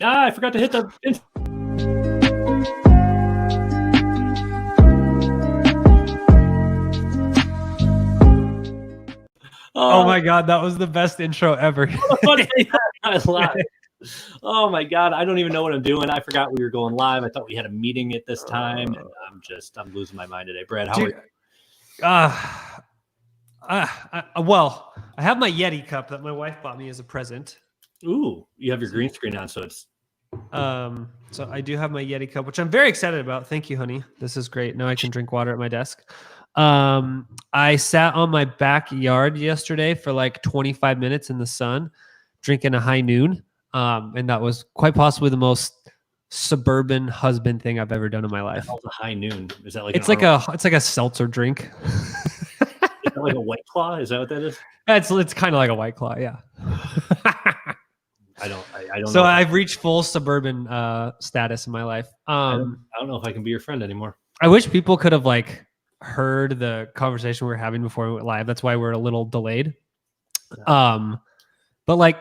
I forgot to hit the. Oh my God, that was the best intro ever. I lied. Oh my God, I don't even know what I'm doing. I forgot we were going live. I thought we had a meeting at this time, and I'm losing my mind today. Brad, how are you? Well, I have my Yeti cup that my wife bought me as a present. Ooh, you have your green screen on, so it's. So I do have my Yeti cup, which I'm very excited about. Thank you, honey. This is great. Now I can drink water at my desk. I sat on my backyard yesterday for like 25 minutes in the sun, drinking a high noon. And that was quite possibly the most suburban husband thing I've ever done in my life. A high noon. Is that like it's like a seltzer drink? Is that like a White Claw? Is that what that is? It's kind of like a White Claw, yeah. I don't. So I've reached full suburban status in my life. I don't know if I can be your friend anymore. I wish people could have like heard the conversation we were having before we went live. That's why we're a little delayed. But like,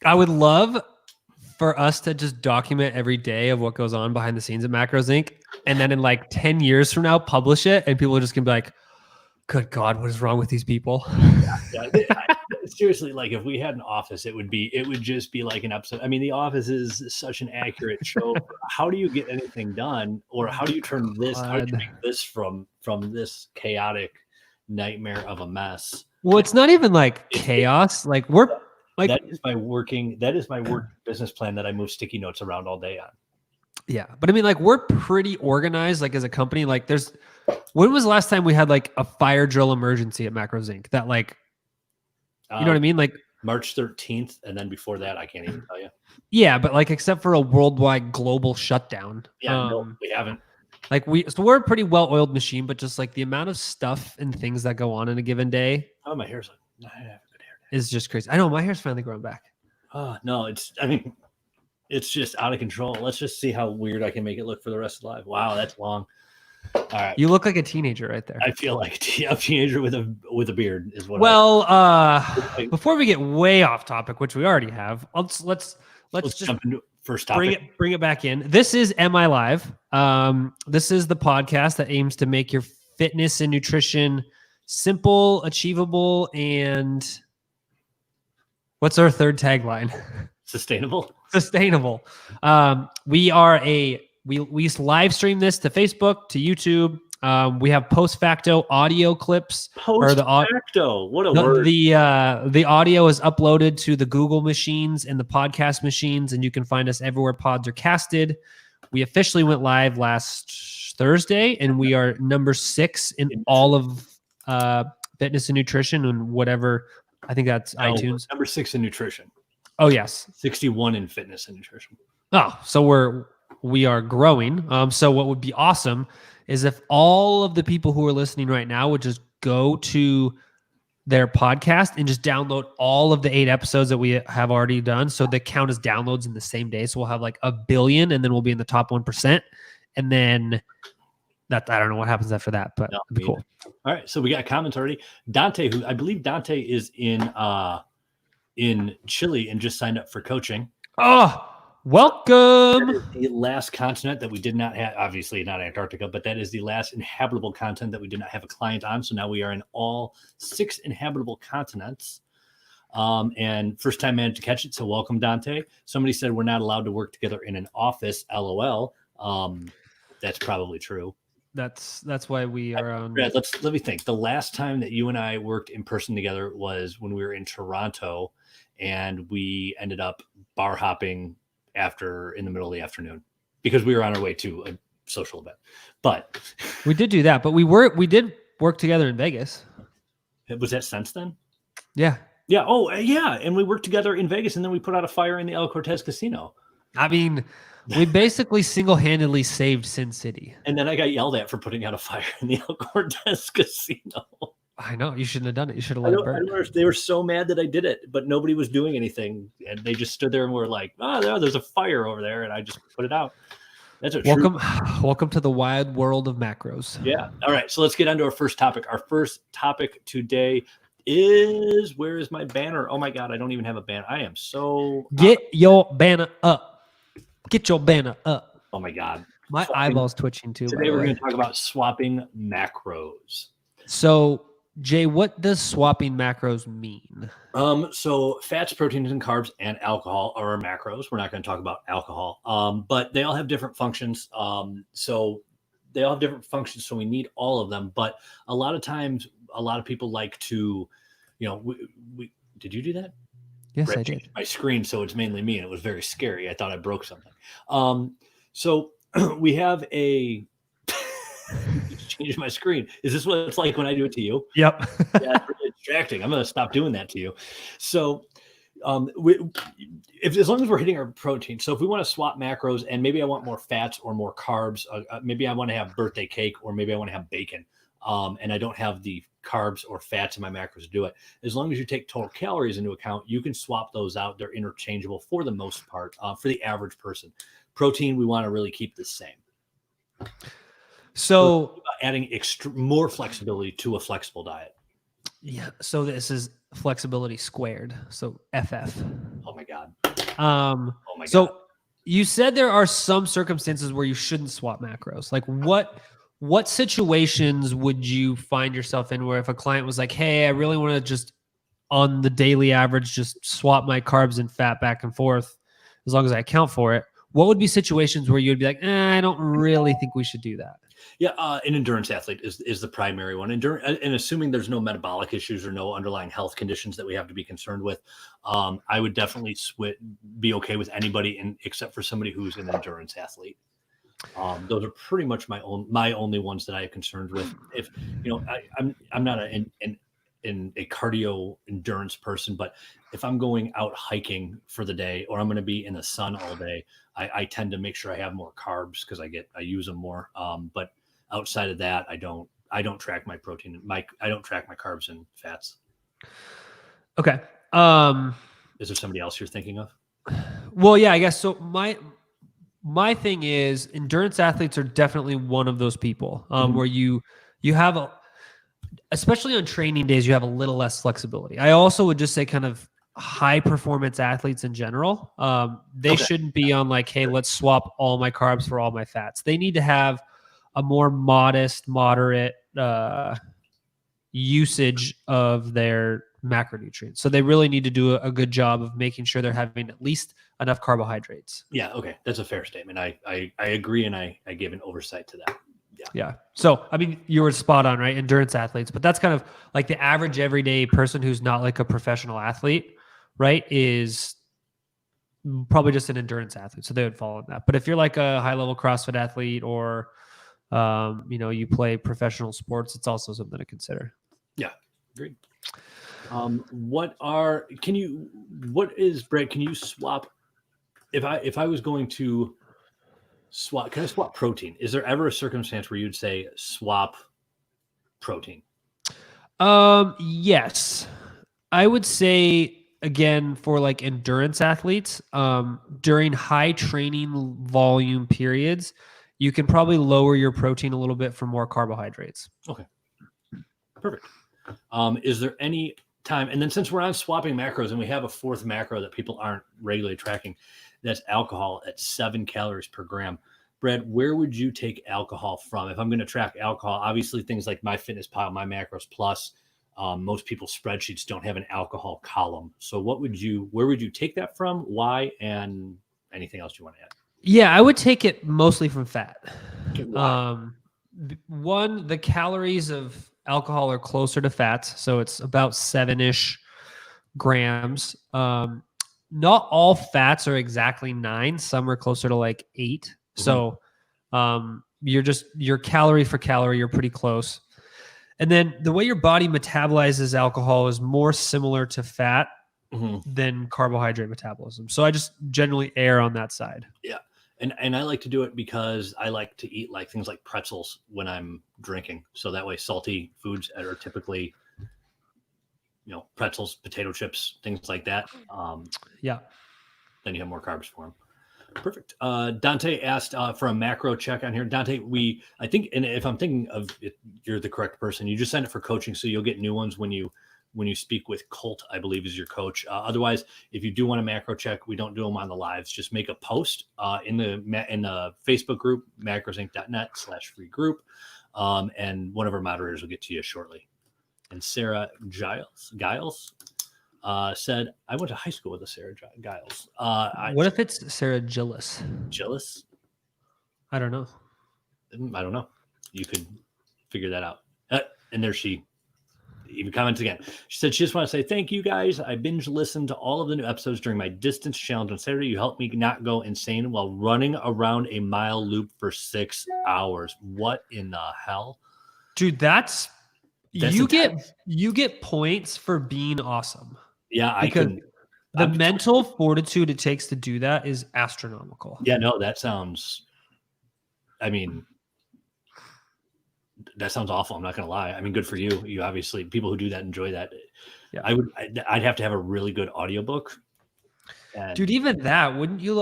I would love for us to just document every day of what goes on behind the scenes at Macros Inc. And then in like 10 years from now, publish it, and people are just gonna be like, "Good God, what is wrong with these people?" Yeah. Seriously, like if we had an office, it would just be like an episode. I mean, The Office is such an accurate show. How do you get anything done, or how do you turn this? How do you make this from this chaotic nightmare of a mess? Well, it's not even like chaos. Like we're like that is my work business plan that I move sticky notes around all day on. Yeah, but I mean, like we're pretty organized. Like as a company, like when was the last time we had like a fire drill emergency at Macros Inc. that like. You know what I mean? Like March 13th. And then before that, I can't even tell you. Yeah. But like, except for a worldwide global shutdown. Yeah, no, we haven't. Like so we're a pretty well-oiled machine, but just like the amount of stuff and things that go on in a given day. Oh, my hair's I have a good hair day. Is just crazy. I know my hair's finally growing back. Oh, no, it's just out of control. Let's just see how weird I can make it look for the rest of life. Wow. That's long. All right. You look like a teenager right there. I feel like a teenager with a beard is what. Before we get way off topic, which we already have, let's just jump into first topic. Bring it back in. This is MILIVE. This is the podcast that aims to make your fitness and nutrition simple, achievable, and what's our third tagline? Sustainable. Sustainable. We live stream this to Facebook, to YouTube. We have post facto audio clips. Post facto. What a word. The audio is uploaded to the Google machines and the podcast machines, and you can find us everywhere pods are casted. We officially went live last Thursday, and we are number 6 in all of fitness and nutrition and whatever. I think that's iTunes. Number 6 in nutrition. Oh, yes. 61 in fitness and nutrition. Oh, so we are growing. So what would be awesome is if all of the people who are listening right now would just go to their podcast and just download all of the 8 episodes that we have already done. So they count as downloads in the same day. So we'll have like 1 billion, and then we'll be in the top 1%. And then I don't know what happens after that, but it'd be cool. All right. So we got comments already. Dante, who I believe Dante is in Chile and just signed up for coaching. Oh, welcome. That is the last continent that we did not have, obviously not Antarctica, but that is the last inhabitable continent that we did not have a client on. So now we are in all 6 inhabitable continents. And first time managed to catch it. So welcome, Dante. Somebody said we're not allowed to work together in an office. LOL. That's probably true. That's why we are on. Brad, let me think. The last time that you and I worked in person together was when we were in Toronto, and we ended up bar hopping in the middle of the afternoon because we were on our way to a social event. But we did do that, but we did work together in Vegas. Was that since then? Yeah. Yeah. Oh, yeah. And we worked together in Vegas, and then we put out a fire in the El Cortez Casino. I mean, we basically single-handedly saved Sin City. And then I got yelled at for putting out a fire in the El Cortez Casino. I know. You shouldn't have done it. You should have let it burn. They were so mad that I did it, but nobody was doing anything. And they just stood there and were like, oh, there's a fire over there. And I just put it out. That's a welcome to the wide world of macros. Yeah. All right. So let's get on to our first topic. Our first topic today Where is my banner? Oh my God, I don't even have a banner. I am so Get your banner up. Get your banner up. oh my God. My eyeballs twitching too, by Today the we're way. going to talk about swapping macros. So, Jay, what does swapping macros mean? So fats, proteins, and carbs and alcohol are our macros. We're not going to talk about alcohol, but they all have different functions. So they all have different functions, so we need all of them. But a lot of times, a lot of people like to, we did you do that? Yes, Brett I changed did. my screen, so it's mainly me, and it was very scary. I thought I broke something. So we have a. Just changed my screen. Is this what it's like when I do it to you? Yep. Yeah, it's really distracting. I'm going to stop doing that to you. So, as long as we're hitting our protein, so if we want to swap macros, and maybe I want more fats or more carbs, maybe I want to have birthday cake, or maybe I want to have bacon, and I don't have the carbs or fats in my macros to do it. As long as you take total calories into account, you can swap those out. They're interchangeable for the most part for the average person. Protein, we want to really keep the same. So adding more flexibility to a flexible diet. Yeah. So this is flexibility squared. So FF. Oh my God. Oh my so God. You said there are some circumstances where you shouldn't swap macros. Like what situations would you find yourself in where if a client was like, "Hey, I really want to just on the daily average just swap my carbs and fat back and forth as long as I account for it." What would be situations where you'd be like, I don't really think we should do that? Yeah, an endurance athlete is the primary one. And assuming there's no metabolic issues or no underlying health conditions that we have to be concerned with, I would definitely be okay with anybody except for somebody who's an endurance athlete. Those are pretty much my only ones that I have concerns with. If I'm not a cardio endurance person, but if I'm going out hiking for the day or I'm going to be in the sun all day, I tend to make sure I have more carbs because I use them more. But outside of that, I don't track my protein. I don't track my carbs and fats. Okay. Is there somebody else you're thinking of? Well, yeah, I guess so. My thing is endurance athletes are definitely one of those people where you have especially on training days, you have a little less flexibility. I also would just say kind of high performance athletes in general. They shouldn't be on like, hey, let's swap all my carbs for all my fats. They need to have a more modest, moderate usage of their macronutrients. So they really need to do a good job of making sure they're having at least enough carbohydrates. Yeah. Okay. That's a fair statement. I agree. And I gave an oversight to that. Yeah. So, I mean, you were spot on, right? Endurance athletes, but that's kind of like the average everyday person who's not like a professional athlete, right? Is probably just an endurance athlete. So they would fall in that. But if you're like a high level CrossFit athlete or, you play professional sports, it's also something to consider. Yeah. Agreed. Brett, can you swap if I was going to swap, can I swap protein? Is there ever a circumstance where you'd say swap protein? Yes. I would say again for like endurance athletes, during high training volume periods, you can probably lower your protein a little bit for more carbohydrates. Okay. Perfect. Is there any time, and then since we're on swapping macros and we have a fourth macro that people aren't regularly tracking, that's alcohol at 7 calories per gram. Brad, where would you take alcohol from? If I'm going to track alcohol, obviously things like MyFitnessPal, My Macros Plus, most people's spreadsheets don't have an alcohol column. So where would you take that from? Why? And anything else you want to add? Yeah, I would take it mostly from fat. Okay, why? One, the calories of alcohol are closer to fats, so it's about 7-ish grams. Not all fats are exactly 9. Some are closer to like 8. So you're calorie for calorie, you're pretty close. And then the way your body metabolizes alcohol is more similar to fat than carbohydrate metabolism. So I just generally err on that side. Yeah. And I like to do it because I like to eat like things like pretzels when I'm drinking. So that way salty foods are typically, pretzels, potato chips, things like that. Then you have more carbs for them. Perfect. Dante asked for a macro check on here. Dante, I think, and if I'm thinking of it, you're the correct person. You just send it for coaching, so you'll get new ones when you when you speak with Colt, I believe is your coach. Otherwise, if you do want a macro check, we don't do them on the lives. Just make a post in the Facebook group, macrosinc.net/free group. And one of our moderators will get to you shortly. And Sarah Giles said, I went to high school with a Sarah Giles. What if it's Sarah Gillis? Gillis? I don't know. I don't know. You could figure that out. And there she even comments again. She said she just want to say thank you guys. I binge listened to all of the new episodes during my distance challenge on Saturday. You helped me not go insane while running around a mile loop for 6 hours. What in the hell? Dude, that's you intense. get points for being awesome. Yeah, because the mental fortitude it takes to do that is astronomical. Yeah, no, that sounds, I mean, that sounds awful. I'm not going to lie. I mean, good for you. You obviously, people who do that enjoy that. Yeah. I'd have to have a really good audiobook. Dude, even that, wouldn't you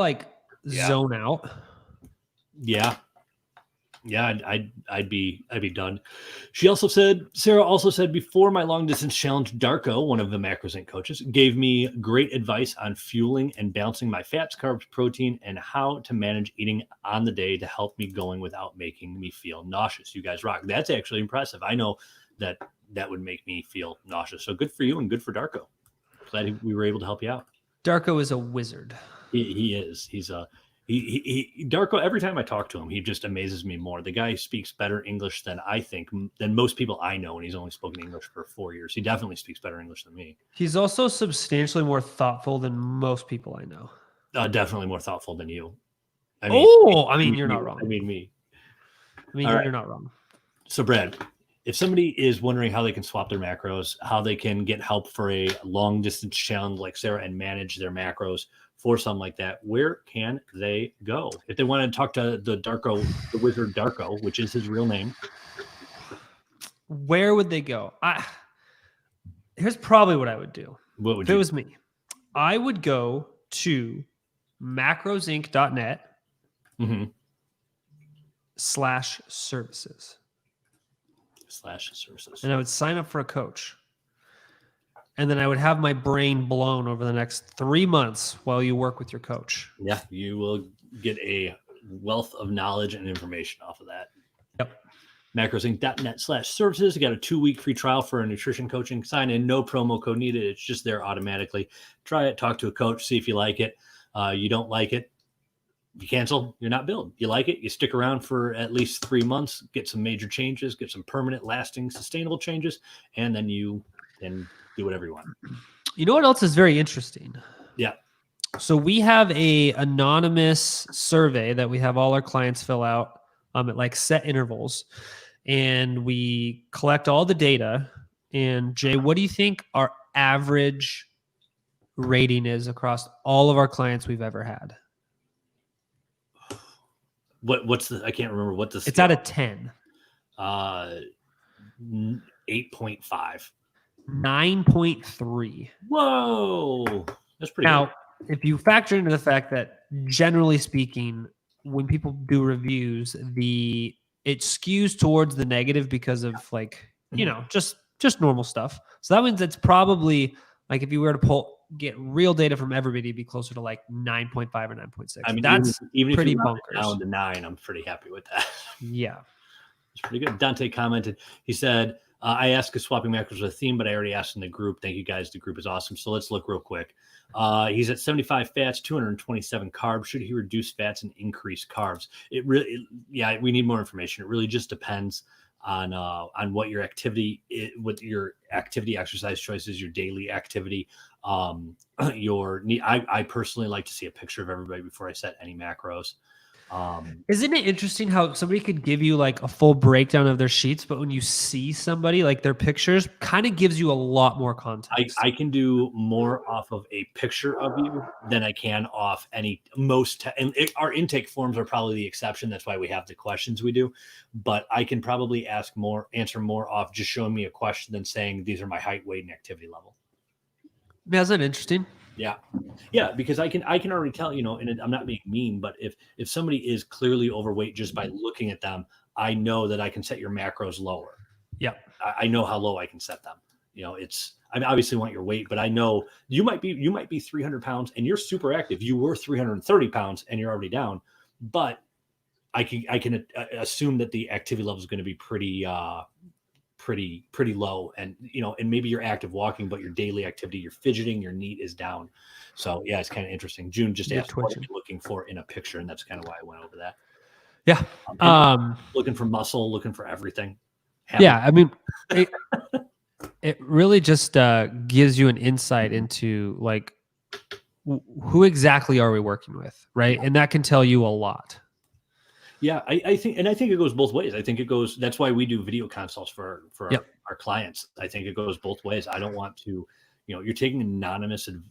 zone out? Yeah. Yeah, I'd be done. Sarah also said before my long distance challenge, Darko, one of the MacroSync coaches, gave me great advice on fueling and balancing my fats, carbs, protein, and how to manage eating on the day to help me going without making me feel nauseous. You guys rock. That's actually impressive. I know that would make me feel nauseous. So good for you and good for Darko. Glad we were able to help you out. Darko is a wizard. He is. He's Darko, every time I talk to him, he just amazes me more. The guy speaks better English than most people I know, and he's only spoken English for 4 years. He definitely speaks better English than me. He's also substantially more thoughtful than most people I know. Definitely more thoughtful than you. You're not wrong. Me. You're not wrong. So, Brad, if somebody is wondering how they can swap their macros, how they can get help for a long distance challenge like Sarah and manage their macros for something like that, where can they go? If they want to talk to the wizard Darko, which is his real name, where would they go? Here's probably what I would do. What would if it was me? I would go to macrosinc.net /services. And I would sign up for a coach. And then I would have my brain blown over the next 3 months while you work with your coach. Yeah, you will get a wealth of knowledge and information off of that. Yep. macrosinc.net /services. You got a 2-week free trial for a nutrition coaching. Sign in, no promo code needed. It's just there automatically. Try it, talk to a coach, see if you like it. You don't like it, you cancel, you're not billed. You like it, you stick around for at least 3 months, get some major changes, get some permanent, lasting, sustainable changes, and then you can do whatever you want. You know what else is very interesting? Yeah. So we have a anonymous survey that we have all our clients fill out at set intervals, and we collect all the data. And Jay, what do you think our average rating is across all of our clients we've ever had? I can't remember what the it's out of 10. 8.5. 9.3. Whoa, that's pretty good. If you factor into the fact that generally speaking, when people do reviews, it skews towards the negative because of just normal stuff. So that means it's probably if you were to get real data from everybody, it'd be closer to 9.5 or 9.6. I mean, that's even pretty if you bonkers. Down to 9, I'm pretty happy with that. Yeah, it's pretty good. Dante commented. He said, I asked if swapping macros was a theme, but I already asked in the group. Thank you guys. The group is awesome. So let's look real quick. He's at 75 fats, 227 carbs. Should he reduce fats and increase carbs? We need more information. It really just depends on what your activity is, what your activity, exercise choices, your daily activity. I personally like to see a picture of everybody before I set any macros. Isn't it interesting how somebody could give you a full breakdown of their sheets, but when you see somebody their pictures kind of gives you a lot more context? I can do more off of a picture of you than I can off our intake forms are probably the exception. That's why we have the questions we do, but I can probably answer more off just showing me a question than saying these are my height, weight, and activity level. Yeah, isn't that interesting? Yeah, because I can already tell, and I'm not being mean, but if somebody is clearly overweight just by looking at them, I know that I can set your macros lower. Yeah. I know how low I can set them. I obviously want your weight, but I know you might be 300 pounds and you're super active. You were 330 pounds and you're already down, but I can assume that the activity level is going to be pretty low, and and maybe you're active walking, but your daily activity, you're fidgeting, your NEAT is down. So yeah, it's kind of interesting. June just asked what are you looking for in a picture, and that's kind of why I went over that. Yeah. Looking for muscle, looking for everything. Yeah, I mean, it really just gives you an insight into like who exactly are we working with, right? And that can tell you a lot. Yeah, I think it goes both ways. I think it goes. That's why we do video consults for our clients. I think it goes both ways. I don't want to, you're taking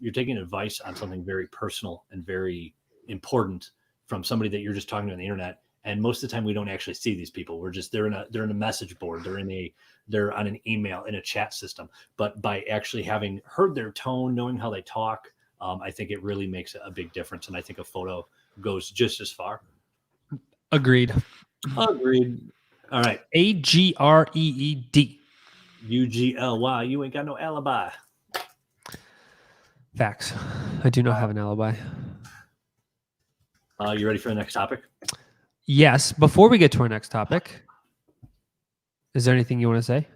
you're taking advice on something very personal and very important from somebody that you're just talking to on the internet. And most of the time, we don't actually see these people. They're in a message board. They're on an email, in a chat system. But by actually having heard their tone, knowing how they talk, I think it really makes a big difference. And I think a photo goes just as far. Agreed. All right. AGREED. UGLY. You ain't got no alibi. Facts. I do not have an alibi. You ready for the next topic? Yes. Before we get to our next topic, is there anything you want to say?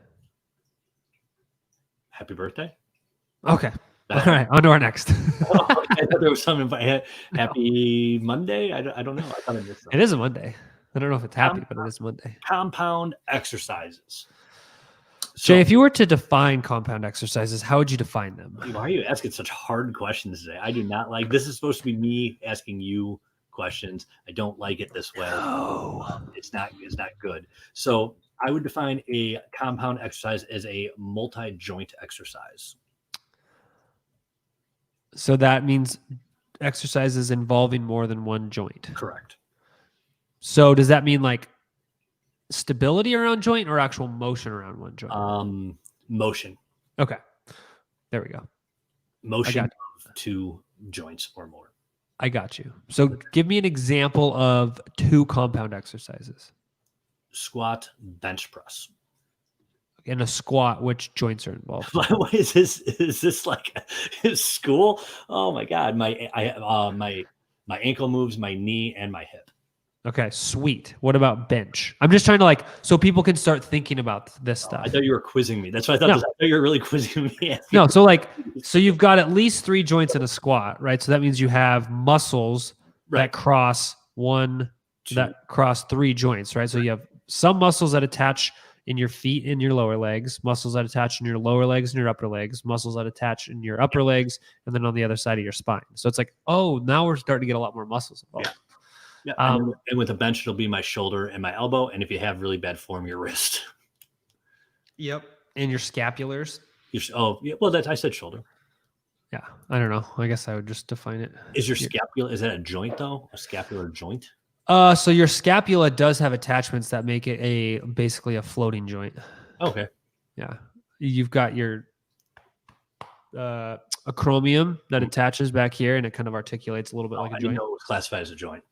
Happy birthday. Okay. All right. On to our next. I thought there was something. Happy Monday. I don't know. I thought I missed something. It is a Monday. I don't know if it's happy, but it is Monday. Compound exercises. Jay, if you were to define compound exercises, how would you define them? Why are you asking such hard questions today? I do not like this. Is supposed to be me asking you questions. I don't like it this way. It's not good. So I would define a compound exercise as a multi-joint exercise. So that means exercises involving more than one joint. Correct. So does that mean like stability around joint or actual motion around one joint? Motion. Okay. There we go. Motion of 2 joints or more. I got you. So give me an example of 2 compound exercises. Squat, bench press. In a squat, which joints are involved? What is this? Is this like school? Oh my God. My ankle moves, my knee, and my hip. Okay, sweet. What about bench? I'm just trying to so people can start thinking about this stuff. I thought you were quizzing me. That's what I thought. I thought you were really quizzing me. No, so you've got at least 3 joints in a squat, right? So that means you have muscles that cross 3 joints, right? So you have some muscles that attach in your feet and your lower legs, muscles that attach in your lower legs and your upper legs, muscles that attach in your upper legs, and then on the other side of your spine. So it's like, oh, now we're starting to get a lot more muscles involved. Yeah. Yeah, and with a bench, it'll be my shoulder and my elbow, and if you have really bad form, your wrist. Yep, and your scapulars. I said shoulder. Yeah, I don't know. I guess I would just define it. Is your scapula? Is that a joint though? A scapular joint? So your scapula does have attachments that make it basically a floating joint. Okay. Yeah, you've got your acromion that attaches back here, and it kind of articulates a little bit like a joint. I didn't know it was classified as a joint.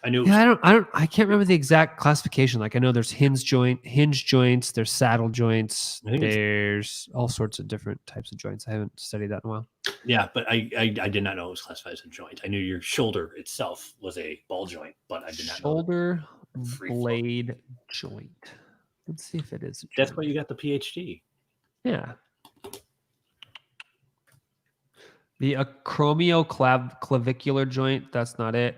I knew. Yeah, I can't remember the exact classification. Like I know there's hinge joints, there's saddle joints, there's all sorts of different types of joints. I haven't studied that in a while. Yeah, but I did not know it was classified as a joint. I knew your shoulder itself was a ball joint, but I did not know. Shoulder blade joint. Let's see if it is. That's why you got the PhD. Yeah. The acromioclavicular joint. That's not it.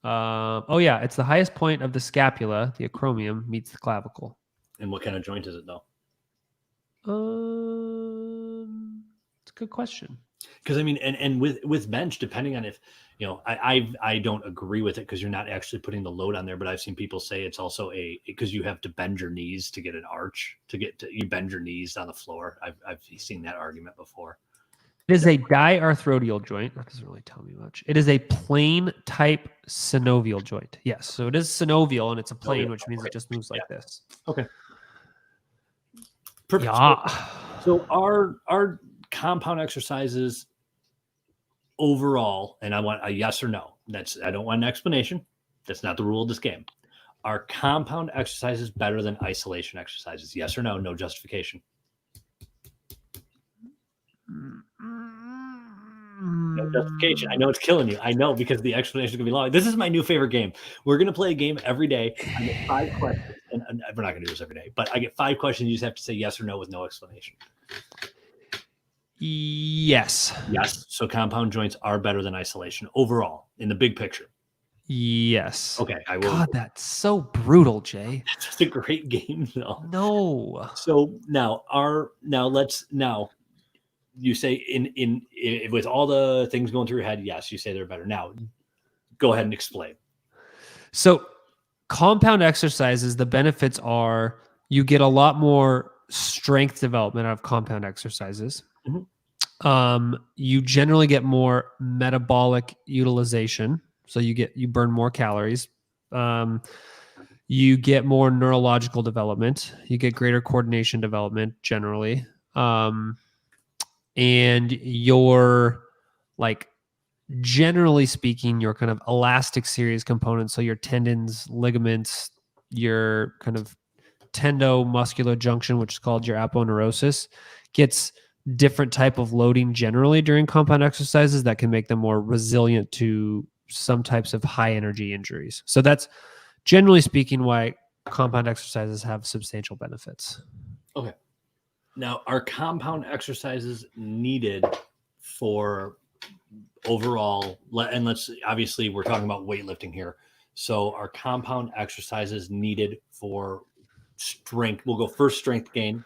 It's the highest point of the scapula. The acromion meets the clavicle. And what kind of joint is it though? It's a good question. Because I mean, and with bench, depending on if I don't agree with it because you're not actually putting the load on there. But I've seen people say it's also because you have to bend your knees to get an arch you bend your knees on the floor. I've seen that argument before. It is a diarthrodial joint. That doesn't really tell me much. It is a plane type synovial joint. Yes. So it is synovial and it's a plane, which means it just moves like this. Okay. Perfect. Yeah. So our compound exercises overall, and I want a yes or no. I don't want an explanation. That's not the rule of this game. Are compound exercises better than isolation exercises? Yes or no? No justification. No justification. I know it's killing you. I know, because the explanation is going to be long. This is my new favorite game. We're going to play a game every day. I get 5 questions, and we're not going to do this every day, but I get 5 questions. You just have to say yes or no with no explanation. Yes. Yes. So compound joints are better than isolation overall in the big picture. Yes. Okay. I will. God, that's so brutal, Jay. It's just a great game, though. No. So now you say with all the things going through your head, yes, you say they're better. Now, go ahead and explain. So compound exercises, the benefits are you get a lot more strength development out of compound exercises. Mhm. You generally get more metabolic utilization. So you burn more calories. You get more neurological development. You get greater coordination development generally. And your, like, generally speaking, your kind of elastic series components, so your tendons, ligaments, your kind of tendomuscular junction, which is called your aponeurosis, gets different type of loading generally during compound exercises that can make them more resilient to some types of high energy injuries. So that's generally speaking why compound exercises have substantial benefits. Okay. Now, are compound exercises needed for overall, and obviously we're talking about weightlifting here. So are compound exercises needed for strength? We'll go first, strength gain.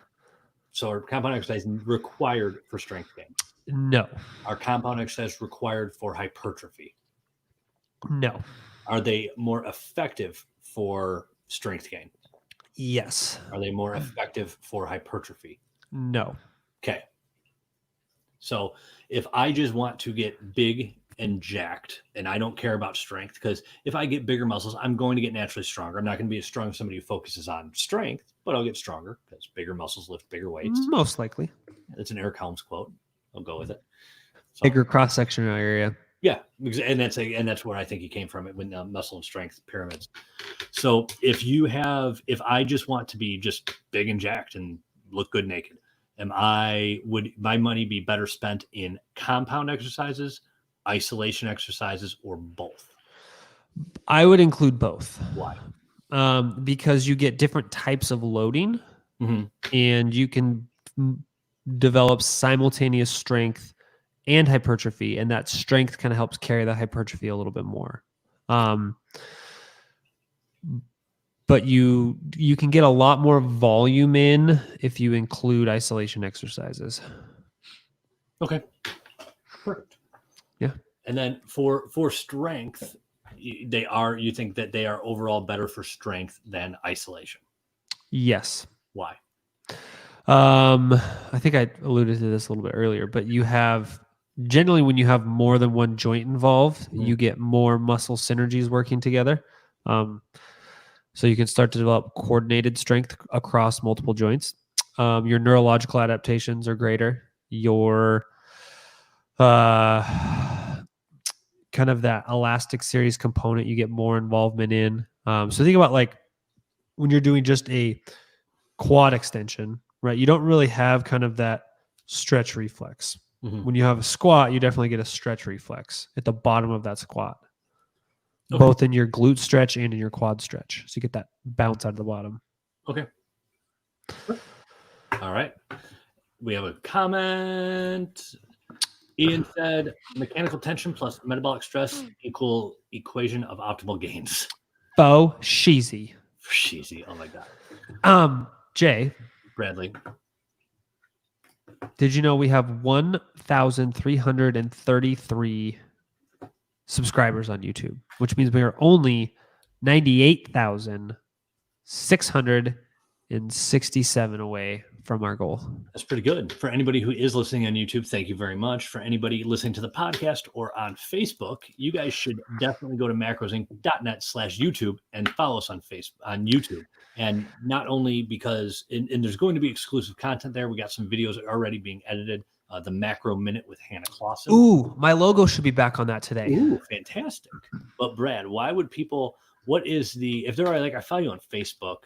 So are compound exercises required for strength gain? No. Are compound exercises required for hypertrophy? No. Are they more effective for strength gain? Yes. Are they more effective for hypertrophy? No. Okay. So if I just want to get big and jacked and I don't care about strength, because if I get bigger muscles, I'm going to get naturally stronger. I'm not going to be as strong as somebody who focuses on strength, but I'll get stronger because bigger muscles lift bigger weights. Most likely. It's an Eric Helms quote. I'll go with it. So, bigger cross-sectional area. Yeah, and that's where I think he came from, it when muscle and strength pyramids. So if I just want to be just big and jacked and look good naked, would my money be better spent in compound exercises, isolation exercises, or both? I would include both. Why? Because you get different types of loading, Mm-hmm. and you can develop simultaneous strength and hypertrophy, and that strength kind of helps carry the hypertrophy a little bit more. But you can get a lot more volume in if you include isolation exercises. Okay, perfect. Yeah. And then for strength, you think that they are overall better for strength than isolation? Yes. Why? I think I alluded to this a little bit earlier, but generally when you have more than one joint involved, you get more muscle synergies working together. So you can start to develop coordinated strength across multiple joints. Your neurological adaptations are greater. Your kind of that elastic series component, you get more involvement in. So think about, like, when you're doing just a quad extension, right? You don't really have kind of that stretch reflex. Mm-hmm. When you have a squat, you definitely get a stretch reflex at the bottom of that squat, Okay. both in your glute stretch and in your quad stretch. So you get that bounce out of the bottom. Okay. All right. We have a comment. Ian said, mechanical tension plus metabolic stress equal equation of optimal gains. Faux sheezy. Sheezy. Oh my God. Jay. Bradley. Did you know we have 1,333 subscribers on YouTube, which means we are only 98,667 away from our goal. That's pretty good. For anybody who is listening on YouTube, thank you very much. For anybody listening to the podcast or on Facebook, you guys should definitely go to macrosinc.net/YouTube and follow us on YouTube. And not only because, and there's going to be exclusive content there. We got some videos already being edited. The Macro Minute with Hannah Clausen. Ooh, my logo should be back on that today. Ooh, fantastic. But Brad, why would people, if they're like, I follow you on Facebook,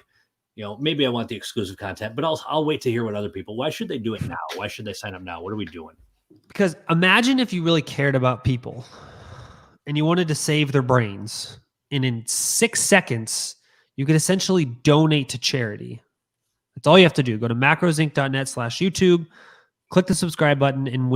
maybe I want the exclusive content, but I'll wait to hear what other people, why should they do it now? Why should they sign up now? What are we doing? Because imagine if you really cared about people and you wanted to save their brains, and in 6 seconds, you could essentially donate to charity. That's all you have to do. Go to macrosinc.net/YouTube, click the subscribe button, and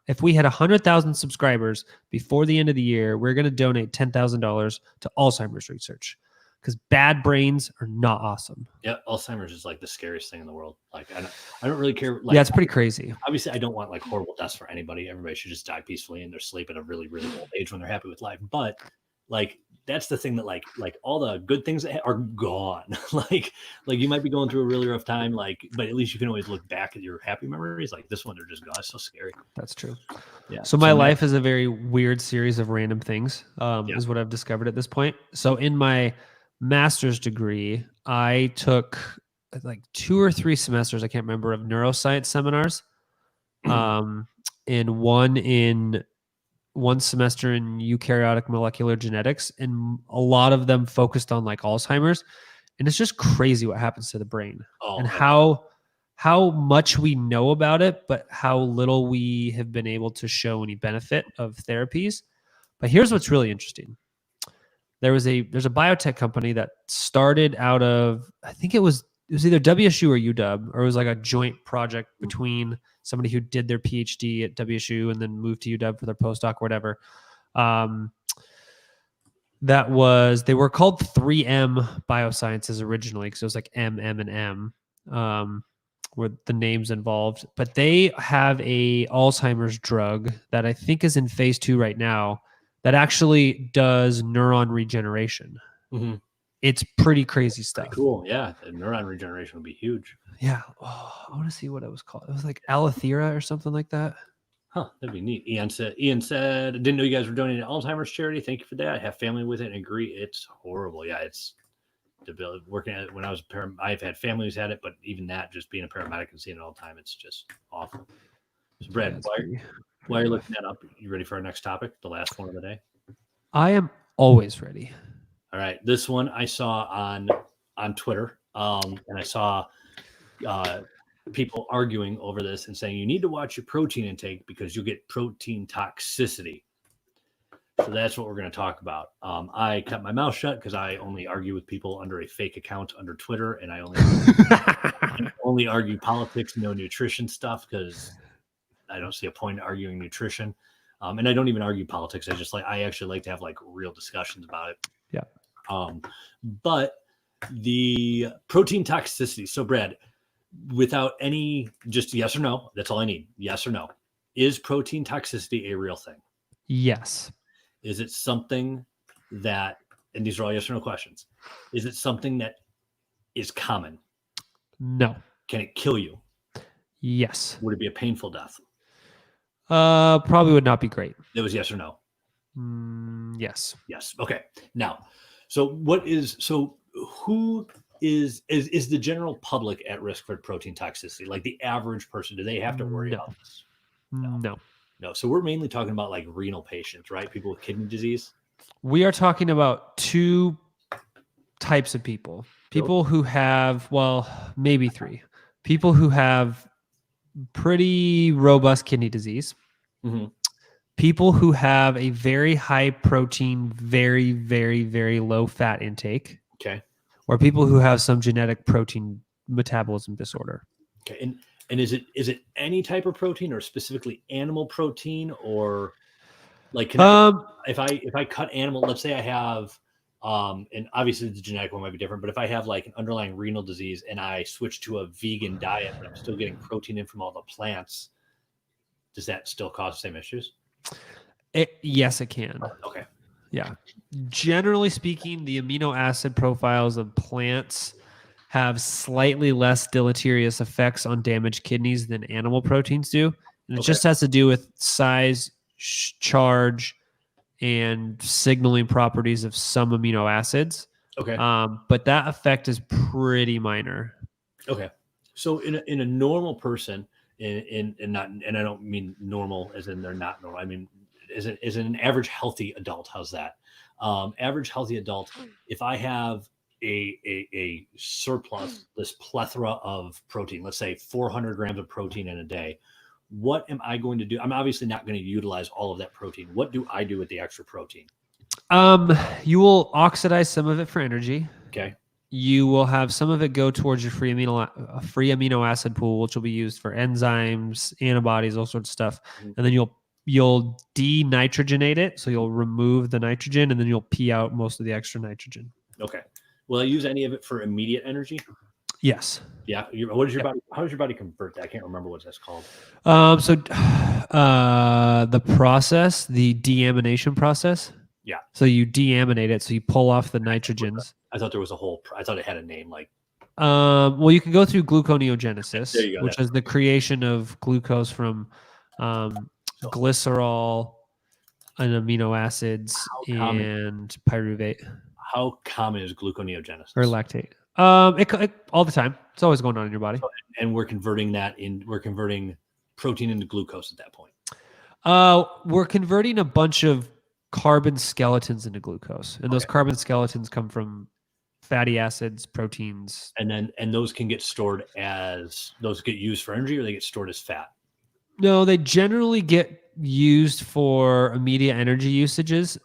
if we hit 100,000 subscribers before the end of the year, we're going to donate $10,000 to Alzheimer's research, because bad brains are not awesome. Yeah, Alzheimer's is like the scariest thing in the world. Like I don't really care. Like, yeah, it's pretty crazy. Obviously, I don't want like horrible deaths for anybody. Everybody should just die peacefully in their sleep at a really, really old age when they're happy with life. But like that's the thing that like all the good things are gone. like you might be going through a really rough time, but at least you can always look back at your happy memories. Like this one, they're just gone. It's so scary. That's true. Yeah. So my life is a very weird series of random things, is what I've discovered at this point. So in my master's degree, I took like 2 or 3 semesters, I can't remember, of neuroscience seminars, and one semester in eukaryotic molecular genetics, and a lot of them focused on like Alzheimer's. And it's just crazy what happens to the brain and how much we know about it, but how little we have been able to show any benefit of therapies. But here's what's really interesting. There's a biotech company that started out of, I think it was either WSU or UW, or it was like a joint project between somebody who did their PhD at WSU and then moved to UW for their postdoc or whatever. They were called 3M Biosciences originally, because it was like M, and M, were the names involved. But they have a Alzheimer's drug that I think is in phase 2 right now that actually does neuron regeneration. Mm-hmm. It's pretty crazy stuff. Pretty cool. Yeah. The neuron regeneration would be huge. Yeah. Oh, I want to see what it was called. It was like Allothera or something like that. Huh. That'd be neat. Ian said, I didn't know you guys were donating to Alzheimer's charity. Thank you for that. I have family with it and agree. It's horrible. Yeah. It's working at it when I was I've had family who's had it, but even that, just being a paramedic and seeing it all the time, it's just awful. So Brad, while you're looking that up, you ready for our next topic? The last one of the day? I am always ready. All right. This one I saw on Twitter, and I saw people arguing over this and saying you need to watch your protein intake because you'll get protein toxicity. So that's what we're going to talk about. I cut my mouth shut because I only argue with people under a fake account under Twitter, and I only argue politics, no nutrition stuff, because I don't see a point in arguing nutrition. And I don't even argue politics. I actually like to have like real discussions about it. Yeah. But the protein toxicity. So Brad, without any, just yes or no, that's all I need. Yes or no. Is protein toxicity a real thing? Yes. Is it something that, and these are all yes or no questions, is it something that is common? No. Can it kill you? Yes. Would it be a painful death? Probably would not be great. It was yes or no? Yes. Yes. Okay. Now, who is the general public at risk for protein toxicity? Like the average person, do they have to worry about this? No. So we're mainly talking about like renal patients, right? People with kidney disease. We are talking about 2 types of people. People who have, maybe 3. People who have pretty robust kidney disease. Mm-hmm. People who have a very high protein, very, very, very low fat intake. Okay. Or people who have some genetic protein metabolism disorder. Okay. And is it any type of protein, or specifically animal protein, or like if I cut animal, let's say I have and obviously the genetic one might be different, but if I have like an underlying renal disease and I switch to a vegan diet, but I'm still getting protein in from all the plants, does that still cause the same issues? Yes, it can. Okay. Yeah. Generally speaking, the amino acid profiles of plants have slightly less deleterious effects on damaged kidneys than animal proteins do. And it just has to do with size, charge, and signaling properties of some amino acids. Okay. But that effect is pretty minor. Okay. So in a normal person, and I don't mean normal as in they're not normal. I mean, is an average healthy adult. How's that? Average healthy adult. If I have a surplus, this plethora of protein, let's say 400 grams of protein in a day, what am I going to do? I'm obviously not going to utilize all of that protein. What do I do with the extra protein? You will oxidize some of it for energy. Okay. You will have some of it go towards your free amino acid pool, which will be used for enzymes, antibodies, all sorts of stuff. Mhm. And then you'll denitrogenate it, so you'll remove the nitrogen, and then you'll pee out most of the extra nitrogen. Okay. Will I use any of it for immediate energy? Yes. Yeah. What is your body? How does your body convert that? I can't remember what that's called. The process, the deamination process. Yeah. So you deaminate it, so you pull off the nitrogens. I thought there was I thought it had a name like. Well, you can go through gluconeogenesis, There you go, which is the creation of glucose from glycerol and amino acids and pyruvate How common is gluconeogenesis? or lactate. It all the time. It's always going on in your body. And we're converting protein into glucose at that point. We're converting a bunch of carbon skeletons into glucose, and those carbon skeletons come from fatty acids, proteins, and those can get stored those get used for energy, or they get stored as fat. No, they generally get used for immediate energy usages.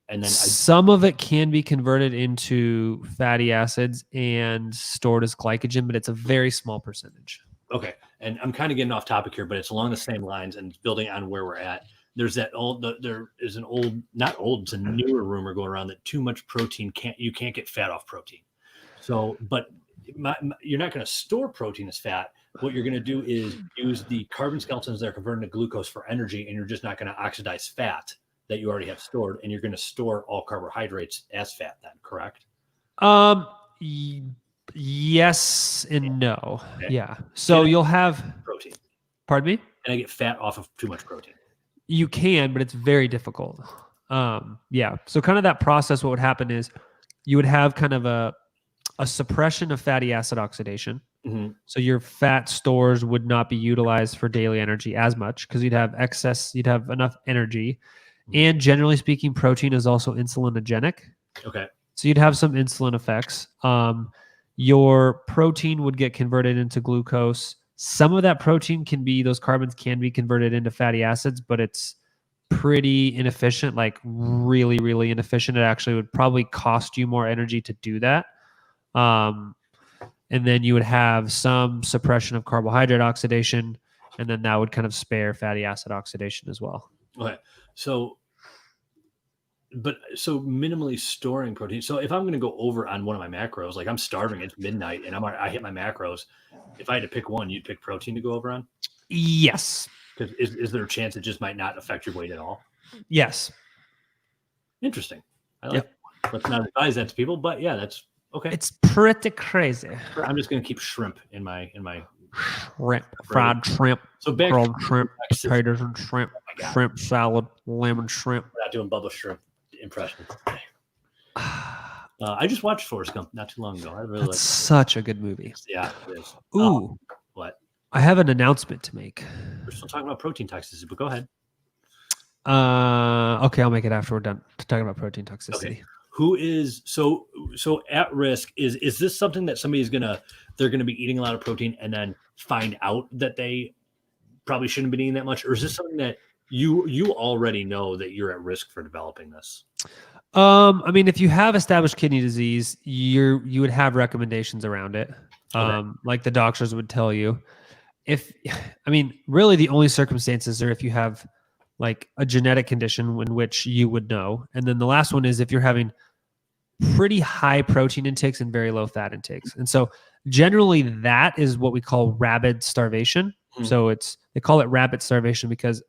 And then some of it can be converted into fatty acids and stored as glycogen, but it's a very small percentage. Okay. And I'm kind of getting off topic here, but it's along the same lines and building on where we're at. It's a newer rumor going around that too much protein you can't get fat off protein. So, but you're not going to store protein as fat. What you're going to do is use the carbon skeletons that are converted to glucose for energy, and you're just not going to oxidize fat that you already have stored, and you're going to store all carbohydrates as fat then, correct? Yes and no. Okay. Yeah. So you'll have protein. Pardon me? And I get fat off of too much protein. You can, but it's very difficult. Yeah. So kind of that process, what would happen is you would have kind of a suppression of fatty acid oxidation. Mm-hmm. So your fat stores would not be utilized for daily energy as much because you'd have enough energy. Mm-hmm. And generally speaking, protein is also insulinogenic. Okay. So you'd have some insulin effects. Your protein would get converted into glucose. Some of that protein those carbons can be converted into fatty acids, but it's pretty inefficient, like really, really inefficient. It actually would probably cost you more energy to do that. And then you would have some suppression of carbohydrate oxidation, and then that would kind of spare fatty acid oxidation as well. Okay. So minimally storing protein. So if I'm going to go over on one of my macros, like I'm starving, it's midnight, and I hit my macros. If I had to pick one, you'd pick protein to go over on? Yes. Because is there a chance it just might not affect your weight at all? Yes. Interesting. I like that. Let's not advise that to people, but yeah, that's okay. It's pretty crazy. I'm just going to keep shrimp in my shrimp, fried shrimp, grilled shrimp, potatoes and shrimp, shrimp salad, lemon shrimp. We're not doing Bubba shrimp impressions today. I just watched Forrest Gump not too long ago. I really like such a good movie. Yeah, it is. Ooh. What? I have an announcement to make. We're still talking about protein toxicity, but go ahead. Okay, I'll make it after we're done talking about protein toxicity. Okay. Who is so at risk? Is this something that somebody's they're gonna be eating a lot of protein and then find out that they probably shouldn't be eating that much, or is this something that you already know that you're at risk for developing this? I mean, if you have established kidney disease, you would have recommendations around it. Like the doctors would tell you. Really the only circumstances are if you have like a genetic condition in which you would know. And then the last one is if you're having pretty high protein intakes and very low fat intakes. And so generally that is what we call rabid starvation. Mm-hmm. So they call it rabbit starvation because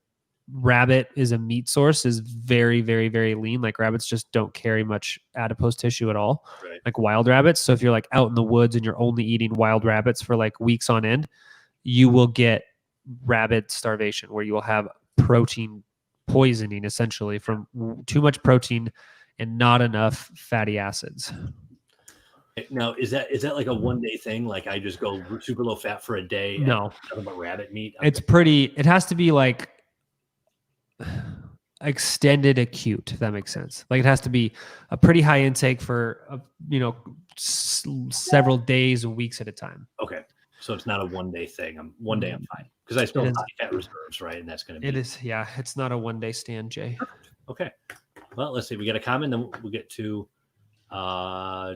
rabbit is a meat source, is very, very, very lean. Like rabbits just don't carry much adipose tissue at all, right? Like wild rabbits. So if you're like out in the woods and you're only eating wild rabbits for like weeks on end, you will get rabbit starvation where you will have protein poisoning essentially from too much protein and not enough fatty acids. Now, is that like a one-day thing? Like I just go super low fat for a day? No. Nothing but rabbit meat? It has to be like extended acute, if that makes sense. Like it has to be a pretty high intake for several days or weeks at a time. Okay, so it's not a one-day thing. One day I'm fine. Because I still It have is. body fat reserves, right? And that's going to It be is. Yeah, it's not a one-day stand, Jay. okay. Well, let's see. We got a comment, then we'll get to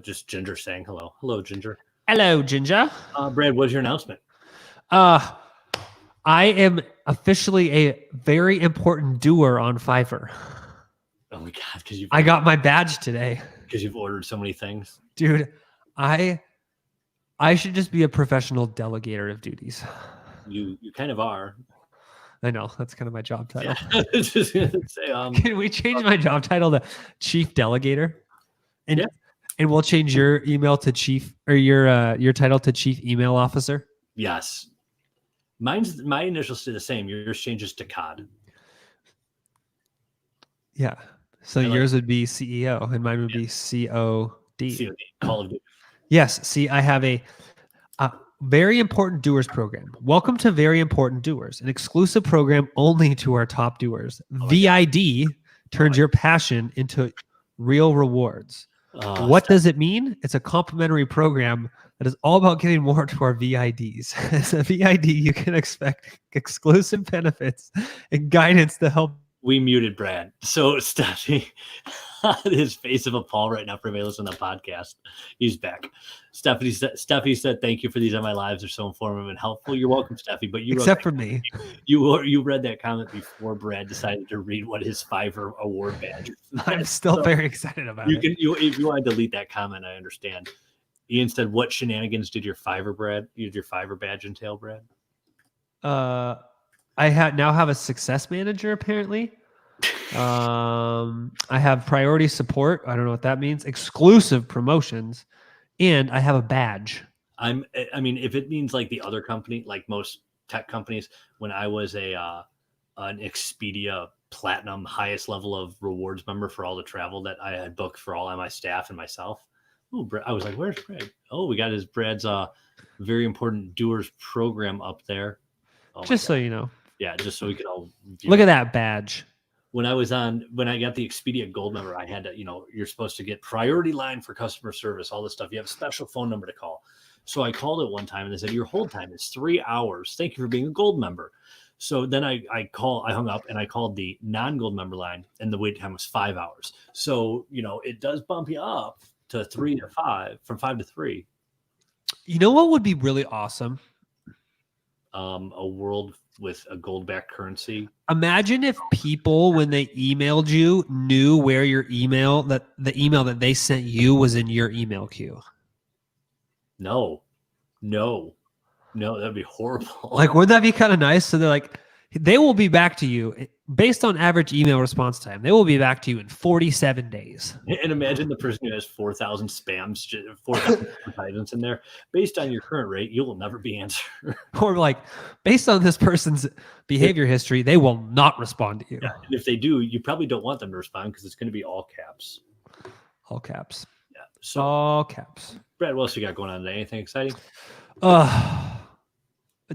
just Ginger saying hello. Hello, Ginger. Hello, Ginger. Brad, what's your announcement? I am officially a very important doer on Fiverr. Oh my god, because I got my badge today. Because you've ordered so many things. Dude, I should just be a professional delegator of duties. You kind of are. I know, that's kind of my job title. Yeah. Just gonna say, Can we change my job title to chief delegator? And Yeah. and we'll change your email to chief, or your title to chief email officer. yes. My initials stay the same. Yours changes to COD. Yeah. So I like yours would be CEO and mine would be COD. COD, Call of Duty. Yes. See, I have a very important doers program. Welcome to Very Important Doers, an exclusive program only to our top doers. VID turns your passion into real rewards. What does it mean? It's a complimentary program that is all about giving more to our VIDs. As a VID, you can expect exclusive benefits and guidance to help. We muted Brad. So Steffi, his face of appall right now for everybody listening to the podcast. He's back. Steffi said, "Thank you for these on my lives. They're so informative and helpful." You're welcome, Steffi. But you Except for me. You read that comment before Brad decided to read what his Fiverr award badge. I'm still very excited about it. If you want to delete that comment, I understand. Ian said, "What shenanigans did your Fiverr badge entail, Brad?" I now have a success manager apparently. I have priority support. I don't know what that means. Exclusive promotions, and I have a badge. I mean, if it means like the other company, like most tech companies, when I was an Expedia Platinum highest level of rewards member for all the travel that I had booked for all of my staff and myself. Oh, I was like, "Where's Brad?" Oh, we got Brad's very important doers program up there. Oh just so you know. Yeah, just so we could all look at that badge. When I got the Expedia Gold member, I had to, you're supposed to get priority line for customer service, all this stuff. You have a special phone number to call. So I called it one time and they said, "Your hold time is 3 hours. Thank you for being a gold member." So then I hung up and I called the non-gold member line and the wait time was 5 hours. So, it does bump you up to 3 to 5, from 5 to 3. You know what would be really awesome? A world with a gold-backed currency. Imagine if people, when they emailed you, knew where your email, that the email that they sent you was in your email queue. No, that'd be horrible. Like, wouldn't that be kind of nice? So they're like, they will be back to you based on average email response time. They will be back to you in 47 days. And imagine the person who has 4,000 spams, 4,000 advertisements in there. Based on your current rate, you will never be answered. Or like, based on this person's behavior history, they will not respond to you. Yeah, and if they do, you probably don't want them to respond because it's going to be all caps. All caps. Yeah. So all caps. Brad, what else you got going on today? Anything exciting?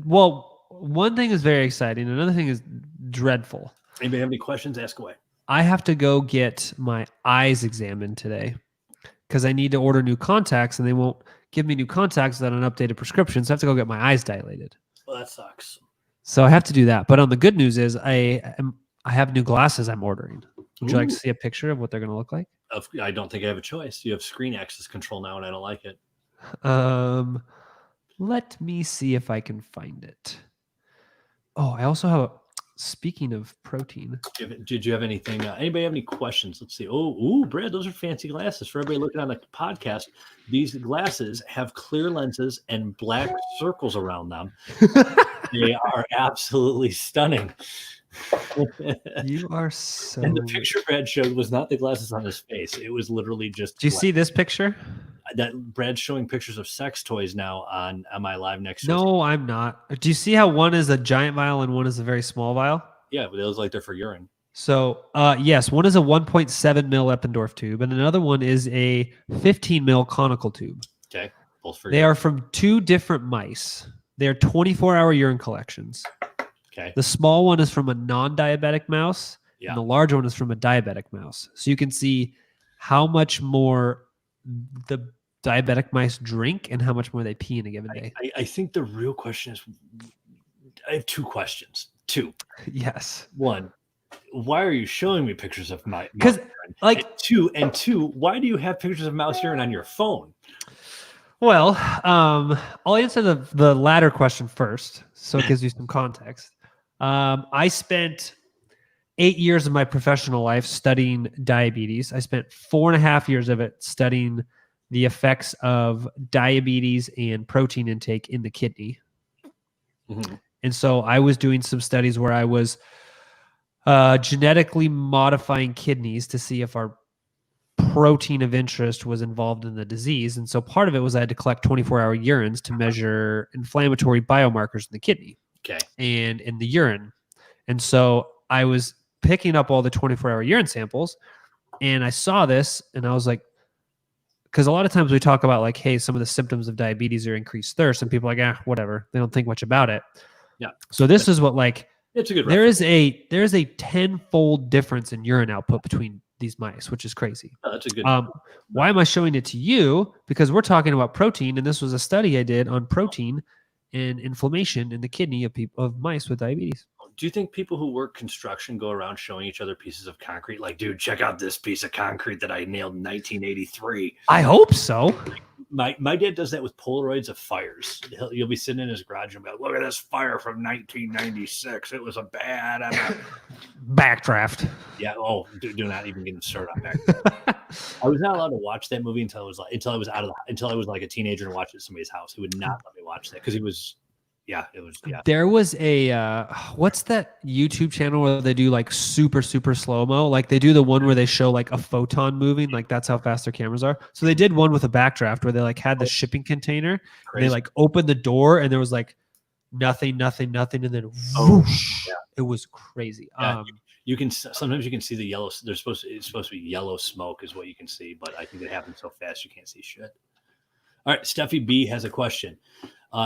Well, one thing is very exciting. Another thing is dreadful. Anybody have any questions? Ask away. I have to go get my eyes examined today because I need to order new contacts and they won't give me new contacts without an updated prescription. So I have to go get my eyes dilated. Well, that sucks. So I have to do that. But on the good news is I have new glasses I'm ordering. Would you like to see a picture of what they're going to look like? I don't think I have a choice. You have screen access control now, and I don't like it. Let me see if I can find it. Oh, I also have speaking of protein. Did you have anything? Anybody have any questions? Let's see. Oh, Brad, those are fancy glasses. For everybody looking on the podcast, these glasses have clear lenses and black circles around them. They are absolutely stunning. You are so. And the picture Brad showed was not the glasses on his face. It was literally just. Do you see this picture? That Brad's showing pictures of sex toys now on MILIVE next. No, I'm not. Do you see how one is a giant vial and one is a very small vial? Yeah, but they look like they're for urine. So, yes, one is a 1.7 mil Eppendorf tube, and another one is a 15 mil conical tube. Okay, both for. They are from two different mice. They are 24-hour urine collections. Okay. The small one is from a non-diabetic mouse, and the large one is from a diabetic mouse. So you can see how much more the diabetic mice drink and how much more they pee in a given day. I think the real question is, I have two questions. Two. Yes. One, why are you showing me pictures of my Because mouse urine? like And two, why do you have pictures of mouse urine on your phone? Well, I'll answer the latter question first, so it gives you some context. I spent 8 years of my professional life studying diabetes. I spent 4.5 years of it studying the effects of diabetes and protein intake in the kidney. Mhm. And so I was doing some studies where I was genetically modifying kidneys to see if our protein of interest was involved in the disease. And so part of it was I had to collect 24-hour urines to measure inflammatory biomarkers in the kidney Okay. and in the urine. And so I was picking up all the 24-hour urine samples, and I saw this, and I was like, because a lot of times we talk about like, hey, some of the symptoms of diabetes are increased thirst, and people are like, whatever. They don't think much about it. Yeah. So this is what like It's a good there reference. is a 10-fold difference in urine output between these mice, which is crazy. Oh, that's a good. Why am I showing it to you? Because we're talking about protein, and this was a study I did on protein and inflammation in the kidney of mice with diabetes. Do you think people who work construction go around showing each other pieces of concrete? Like, dude, check out this piece of concrete that I nailed in 1983. I hope so. My dad does that with Polaroids of fires. You'll be sitting in his garage and be like, look at this fire from 1996. It was a bad Backdraft. Yeah. Oh, do not even get started on backdraft. I was not allowed to watch that movie until I was like a teenager and watched it at somebody's house. He would not let me watch that because There was a what's that YouTube channel where they do like super slow-mo? Like they do the one where they show like a photon moving, like that's how fast their cameras are. So they did one with a backdraft where they like had the shipping container, and they like opened the door and there was like nothing, and then whoosh. Yeah. It was crazy. Yeah, you can sometimes see the yellow. It's supposed to be yellow smoke is what you can see, but I think it happens so fast you can't see shit. All right, Steffi B has a question.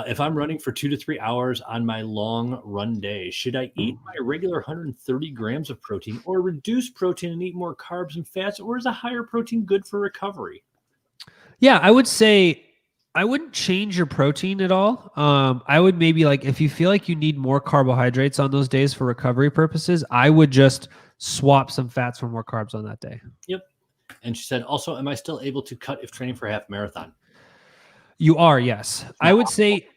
If I'm running for 2 to 3 hours on my long run day, should I eat my regular 130 grams of protein or reduce protein and eat more carbs and fats, or is a higher protein good for recovery? Yeah, I would say I wouldn't change your protein at all. I would maybe like if you feel like you need more carbohydrates on those days for recovery purposes, I would just swap some fats for more carbs on that day. Yep. And she said, also, am I still able to cut if training for a half marathon? You are, yes. I would say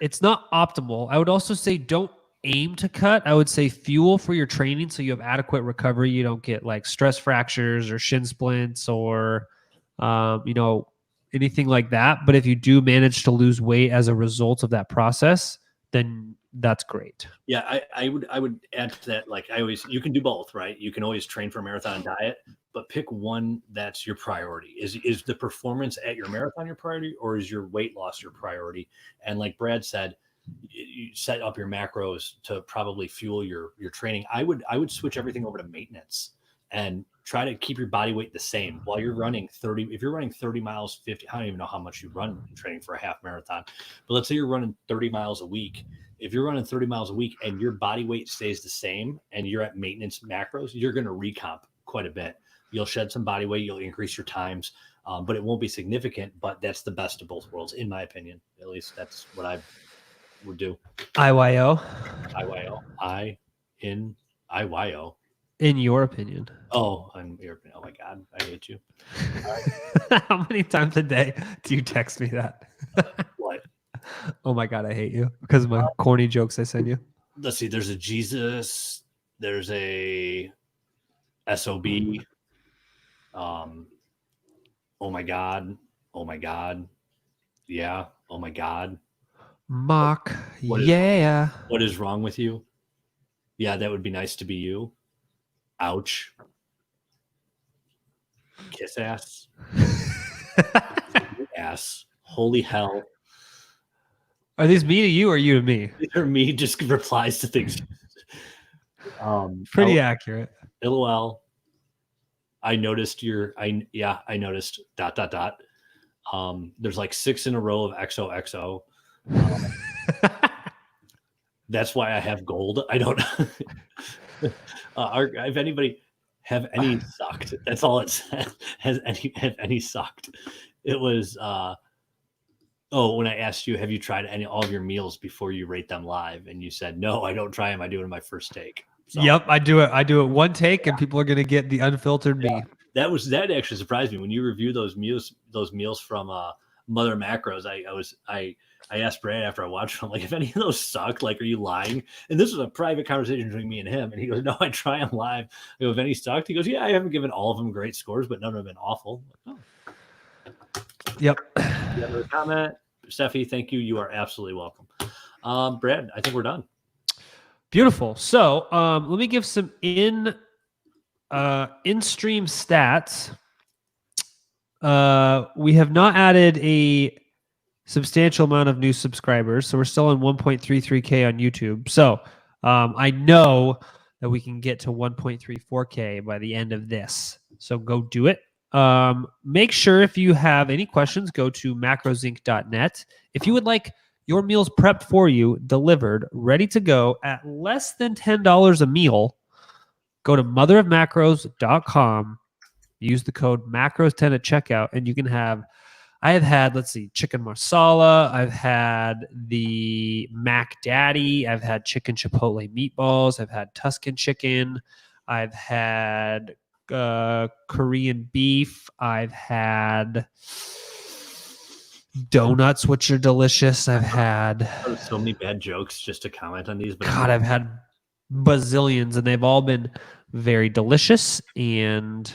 it's not optimal. I would also say don't aim to cut. I would say fuel for your training so you have adequate recovery. You don't get like stress fractures or shin splints or, anything like that. But if you do manage to lose weight as a result of that process, then that's great. Yeah, I would add to that. Like you can do both, right? You can always train for a marathon diet, but pick one that's your priority. Is the performance at your marathon your priority, or is your weight loss your priority? And like Brad said, you set up your macros to probably fuel your training. I would switch everything over to maintenance and try to keep your body weight the same while you're running 30. If you're running 30 miles, 50, I don't even know how much you run training for a half marathon, but let's say you're running 30 miles a week. If you're running 30 miles a week and your body weight stays the same and you're at maintenance macros, you're going to recomp quite a bit. You'll shed some body weight, you'll increase your times, but it won't be significant. But that's the best of both worlds, in my opinion. At least that's what I would do. IYO. IYO. In your opinion. Oh, in your opinion. Oh my God, I hate you. How many times a day do you text me that? What? Oh my God, I hate you because of my corny jokes I send you. Let's see. There's a Jesus. There's a SOB. Oh my God. Oh my God. Yeah. Oh my God. Mock. What is wrong with you? Yeah, that would be nice to be you. Ouch. Kiss ass. Ass. Holy hell. Are these me to you or you to me? These are me just replies to things. Pretty accurate. LOL. I noticed I noticed ... There's like 6 in a row of XOXO. That's why I have gold. I don't if anybody have any sucked. That's all it said. Have any sucked. It was Oh, when I asked you, have you tried all of your meals before you rate them live? And you said, no, I don't try them. I do it in my first take. So, Yep, I do it. I do it one take, and people are gonna get the unfiltered me. that actually surprised me when you review those meals from Mother Macros. I asked Brad after I watched them, like, if any of those suck, like, are you lying? And this was a private conversation between me and him. And he goes, no, I try them live. I go, if any sucked, he goes, yeah, I haven't given all of them great scores, but none of them have been awful. Like, oh. Yep. You have a comment, Steffi? Thank you. You are absolutely welcome. Brad, I think we're done. Beautiful. So let me give some in-stream stats. We have not added a substantial amount of new subscribers, so we're still on 1.33K on YouTube. So I know that we can get to 1.34K by the end of this. So go do it. Make sure if you have any questions, go to macrosinc.net. If you would like your meals prepped for you, delivered, ready to go at less than $10 a meal, go to motherofmacros.com. Use the code macros10 at checkout, and you can have, I have had, let's see, chicken marsala. I've had the Mac Daddy. I've had chicken chipotle meatballs. I've had Tuscan chicken. I've had Korean beef. I've had donuts, which are delicious. I've had so many bad jokes just to comment on these. But God, I've had bazillions, and they've all been very delicious. And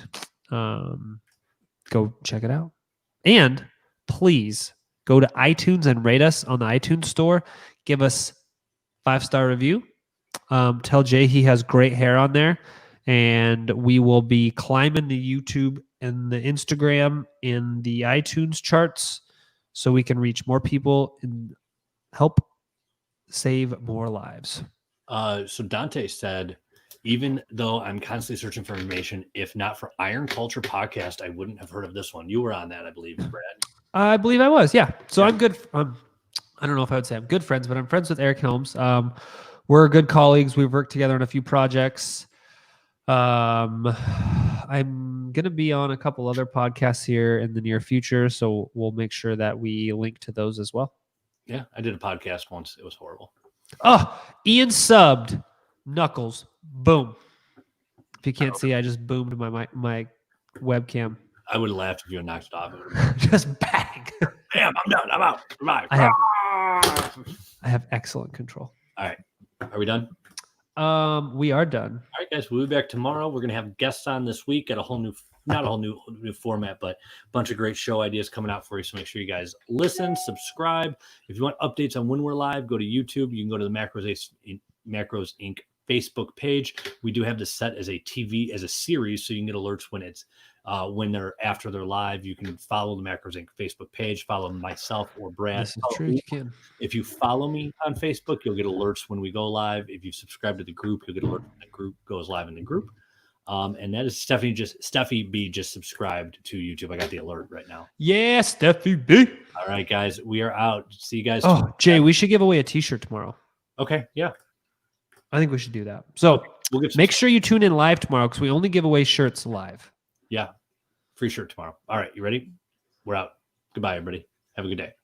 go check it out. And please go to iTunes and rate us on the iTunes store. Give us 5-star review. Tell Jay he has great hair on there. And we will be climbing the YouTube and the Instagram and the iTunes charts so we can reach more people and help save more lives. So Dante said, even though I'm constantly searching for information, if not for Iron Culture Podcast, I wouldn't have heard of this one. You were on that, I believe, Brad. I believe I was, yeah. So I'm good. I don't know if I would say I'm good friends, but I'm friends with Eric Helms. We're good colleagues. We've worked together on a few projects. I'm going to be on a couple other podcasts here in the near future, so we'll make sure that we link to those as well. Yeah, I did a podcast once. It was horrible. Oh, Ian subbed. Knuckles. Boom. If you can't see, I just boomed my webcam. I would have laughed if you had knocked it off. Just bang. Damn, I'm done. I'm out. Goodbye. I have excellent control. All right. Are we done? We are done. All right, guys. We'll be back tomorrow. We're going to have guests on this week at a whole new, not a whole new format, but a bunch of great show ideas coming out for you. So make sure you guys listen, subscribe. If you want updates on when we're live, go to YouTube. You can go to the Macros Inc. Facebook page. We do have this set as a TV, as a series, so you can get alerts when it's after they're live. You can follow the Macros Inc. Facebook page, follow myself or Brad. This is true. You can. If you follow me on Facebook, you'll get alerts when we go live. If you subscribe to the group, you'll get alerts when the group goes live in the group. And that is Steffi B just subscribed to YouTube. I got the alert right now. Yeah, Steffi B. All right, guys, we are out. See you guys. Oh, tomorrow. Jay, we should give away a T-shirt tomorrow. Okay, yeah. I think we should do that. So make sure you tune in live tomorrow because we only give away shirts live. Yeah. Free shirt tomorrow. All right. You ready? We're out. Goodbye, everybody. Have a good day.